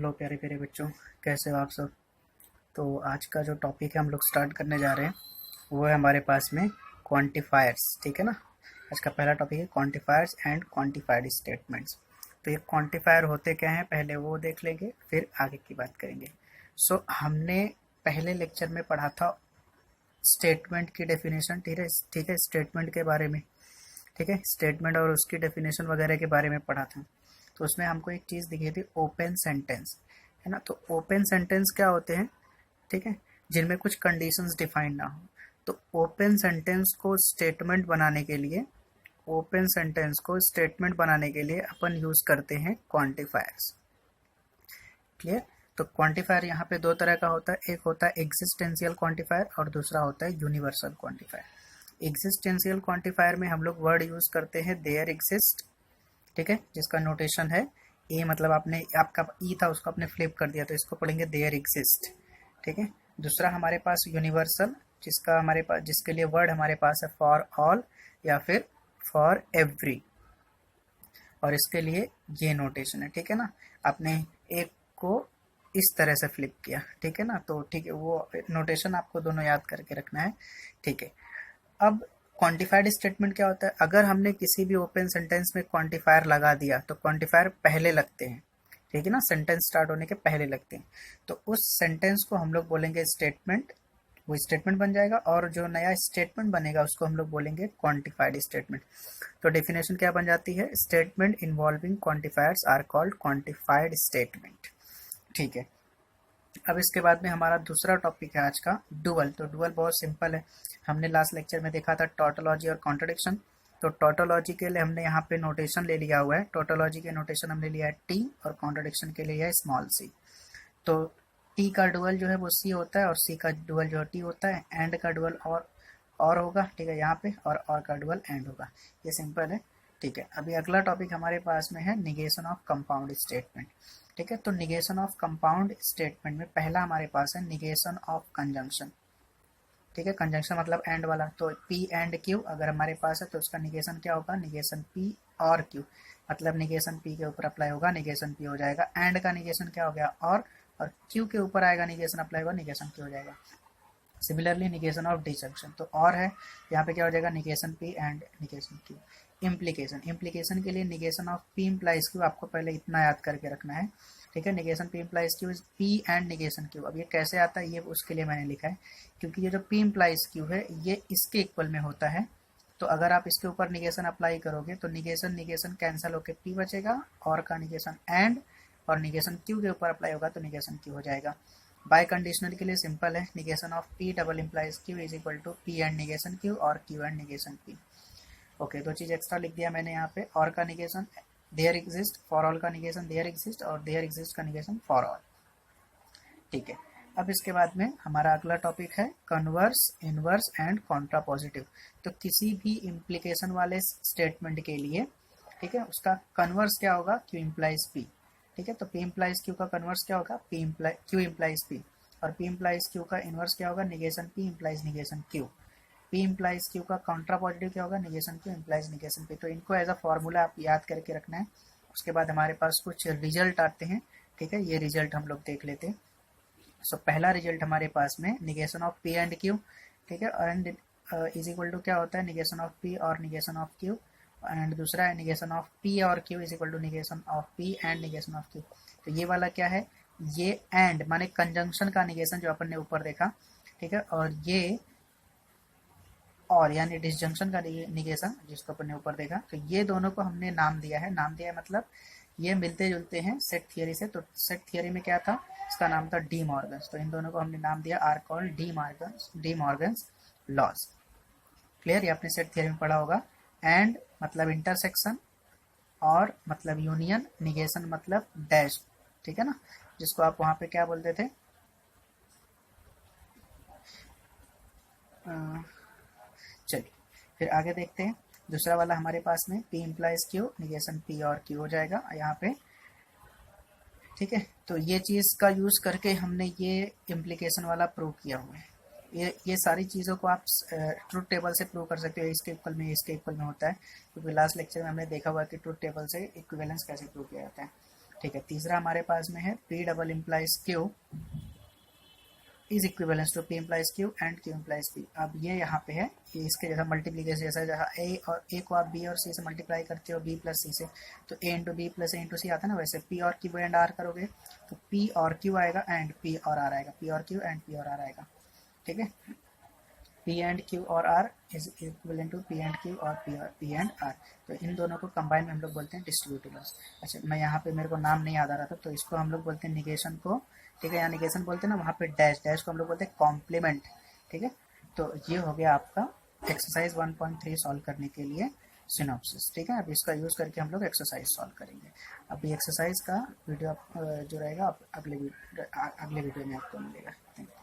Hello प्यारे प्यारे बच्चों, कैसे हो आप सब। तो आज का जो टॉपिक है हम लोग स्टार्ट करने जा रहे हैं वो है हमारे पास में क्वांटिफायर्स। ठीक है ना। आज का पहला टॉपिक है क्वांटिफायर्स एंड क्वांटिफाइड स्टेटमेंट्स। तो ये क्वांटिफायर होते क्या हैं पहले वो देख लेंगे, फिर आगे की बात करेंगे। हमने पहले लेक्चर में पढ़ा था स्टेटमेंट की डेफिनेशन। ठीक है, स्टेटमेंट के बारे में। ठीक है, स्टेटमेंट और उसकी डेफिनेशन वगैरह के बारे में पढ़ा था। तो उसमें हमको एक चीज़ दिखी थी, ओपन सेंटेंस, है ना। तो ओपन सेंटेंस क्या होते हैं, ठीक है, जिनमें कुछ कंडीशंस डिफाइन ना हो। तो ओपन सेंटेंस को स्टेटमेंट बनाने के लिए अपन यूज़ करते हैं क्वांटिफायर्स। क्लियर। तो क्वांटिफायर यहाँ पे दो तरह का होता है, एक होता है एग्जिस्टेंशियल क्वांटिफायर और दूसरा होता है यूनिवर्सल क्वांटिफायर। एग्जिस्टेंशियल क्वांटिफायर में हम लोग वर्ड यूज़ करते हैं देयर एग्जिस्ट, ठीक है, जिसका नोटेशन है ए, मतलब आपका ई था उसको आपने फ्लिप कर दिया तो इसको पढ़ेंगे देयर एग्जिस्ट। ठीक है। दूसरा हमारे पास यूनिवर्सल, जिसके लिए वर्ड हमारे पास है फॉर ऑल या फिर फॉर एवरी, और इसके लिए ये नोटेशन है। ठीक है ना। आपने एक को इस तरह से फ्लिप किया, ठीक है ना। तो ठीक है, वो नोटेशन आपको दोनों याद करके रखना है। ठीक है। अब क्वांटिफाइड स्टेटमेंट क्या होता है, अगर हमने किसी भी ओपन सेंटेंस में क्वांटिफायर लगा दिया तो क्वांटिफायर पहले लगते हैं, ठीक है ना, सेंटेंस स्टार्ट होने के पहले लगते हैं। तो उस सेंटेंस को हम लोग बोलेंगे स्टेटमेंट, वो स्टेटमेंट बन जाएगा, और जो नया स्टेटमेंट बनेगा उसको हम लोग बोलेंगे क्वांटिफाइड स्टेटमेंट। तो डेफिनेशन क्या बन जाती है, statement involving quantifiers are called quantified statement. ठीक है। अब इसके बाद में हमारा दूसरा टॉपिक है आज का डुअल। तो डुअल बहुत सिंपल है, हमने लास्ट लेक्चर में देखा था टोटोलॉजी और कॉन्ट्रडिक्शन। तो टोटोलॉजी के लिए हमने यहाँ पे नोटेशन ले लिया हुआ है, टोटोलॉजी के नोटेशन हमने लिया है टी, और कॉन्ट्रडिक्शन के लिए है स्मॉल सी। तो टी का डुअल जो है वो सी होता है, और सी का डुअल जो है टी होता है। एंड का डुअल और होगा, ठीक है, यहाँ पे, और का डुअल एंड होगा। ये सिंपल है। ठीक है। अभी अगला टॉपिक हमारे पास में है निगेशन ऑफ कंपाउंड स्टेटमेंट। ठीक है। तो निगेशन ऑफ कंपाउंड स्टेटमेंट में पहला हमारे पास है निगेशन ऑफ कंजंक्शन। ठीक है, कंजंक्शन मतलब एंड वाला। तो पी एंड क्यू अगर हमारे पास है तो उसका निगेशन क्या होगा, निगेशन पी और क्यू, मतलब निगेशन पी के ऊपर अप्लाई होगा, निगेशन पी हो जाएगा। एंड का निगेशन क्या हो गया, और क्यू के ऊपर आएगा, निगेशन अप्लाई होगा, निगेशन क्यू हो जाएगा। सिमिलरली निगेशन ऑफ डिसजंक्शन, तो और है यहाँ पे क्या हो जाएगा, negation P and negation Q. Implication के लिए negation of P implies Q, आपको पहले इतना याद करके रखना है। ठीक है, negation P implies Q is P and negation Q. अब ये कैसे आता है, ये उसके लिए मैंने लिखा है क्योंकि ये जो पी इम्प्लाइज क्यू है ये इसके इक्वल में होता है। तो अगर आप इसके ऊपर निगेशन अप्लाई करोगे तो निगेशन निगेशन कैंसिल होकर पी बचेगा, और का निगेशन एंड, और निगेशन क्यू के ऊपर अप्लाई होगा तो निगेशन क्यू हो जाएगा। बाय कंडीशनल के लिए सिंपल है, negation of P double implies Q is equal to P and negation Q or Q and negation P. Okay, दो चीज एक्स्ट्रा लिख दिया मैंने यहाँ पे, और का negation there exist, for all का निगेशन देयर एग्जिस्ट, और देयर एग्जिस्ट का निगेशन फॉर ऑल। ठीक है। अब इसके बाद में हमारा अगला टॉपिक है कन्वर्स, इनवर्स एंड कॉन्ट्रापोजिटिव। तो किसी भी इम्प्लीकेशन वाले स्टेटमेंट के लिए, ठीक है, उसका कन्वर्स क्या होगा, क्यू इम्प्लाइज पी। ठीक है। तो पी इम्प्लाइज क्यू का कन्वर्स क्या होगा, क्यू इम्प्लाइज पी, और पी इम्प्लाइज क्यू का इनवर्स क्या होगा, negation P implies negation Q. P implies Q का काउंट्रा पॉजिटिव क्या होगा, negation Q implies negation P. तो इनको एज अ फॉर्मूला आप याद करके रखना है। उसके बाद हमारे पास कुछ रिजल्ट आते हैं। ठीक है, ये रिजल्ट हम लोग देख लेते हैं। पहला रिजल्ट हमारे पास में negation of P and Q. ठीक है, एंड इज इक्वल टू क्या होता है, निगेशन ऑफ पी और निगेशन ऑफ क्यू। एंड दूसरा है निगेशन ऑफ पी और Q is equal to negation of P and negation of Q. तो ये वाला क्या है, ये एंड माने कंजंक्शन का निगेशन जो अपन ने ऊपर देखा। ठीक है, और ये और यानी डिसजंक्शन का निगेशन जिसको अपन ने ऊपर देखा। तो ये दोनों को हमने नाम दिया है, नाम दिया है मतलब ये मिलते जुलते हैं सेट थियरी से। तो सेट थियरी में क्या था, इसका नाम था डी मॉर्गन्स। तो इन दोनों को हमने नाम दिया are called De Morgan's laws. Clear, ये आपने सेट थियरी में पढ़ा होगा। एंड मतलब इंटरसेक्शन, और मतलब यूनियन, निगेशन मतलब डैश। ठीक है ना, जिसको आप वहां पे क्या बोलते थे, चलिए फिर आगे देखते हैं। दूसरा वाला हमारे पास में P implies Q, negation P और क्यू हो जाएगा यहाँ पे। ठीक है, तो ये चीज़ का यूज़ करके हमने ये इम्प्लीकेशन वाला प्रूव किया हुआ है। ये सारी चीज़ों को आप ट्रुथ टेबल से प्रूव कर सकते हो, इसके इक्वल में होता है, क्योंकि लास्ट लेक्चर में हमने देखा हुआ कि ट्रुथ टेबल से इक्विवेलेंस कैसे प्रूव किया जाता है। ठीक है, तीसरा हमारे पास में है P double implies Q is equivalence to P implies Q and Q implies P। अब ये यहाँ पे है, ये इसके जैसा मल्टीप्लीकेशन जैसा, जहाँ A को आप B और C से मल्टीप्लाई करते हो B प्लस C से, तो A into B plus A into C आता है ना, वैसे P और Q एंड R करोगे तो P और Q आएगा एंड P और R आएगा, P और Q एंड P और R आएगा। ठीक है, P एंड Q और R is equivalent to P and Q और P एंड R। तो इन दोनों को कंबाइन में हम लोग बोलते हैं डिस्ट्रीब्यूटिबल्स। अच्छा, मैं यहाँ पे मेरे को नाम नहीं याद आ रहा था, तो इसको हम लोग बोलते हैं निगेशन को। ठीक है, यहाँ निगेशन बोलते हैं ना, वहाँ पे डैश, डैश को हम लोग बोलते हैं कॉम्प्लीमेंट। ठीक है, तो ये हो गया आपका एक्सरसाइज 1.3 सॉल्व करने के लिए सिनॉप्सिस। ठीक है, अब इसका यूज़ करके हम लोग एक्सरसाइज सॉल्व करेंगे। अभी एक्सरसाइज का वीडियो जो रहेगा अगले वीडियो में आपको मिलेगा। Thank you.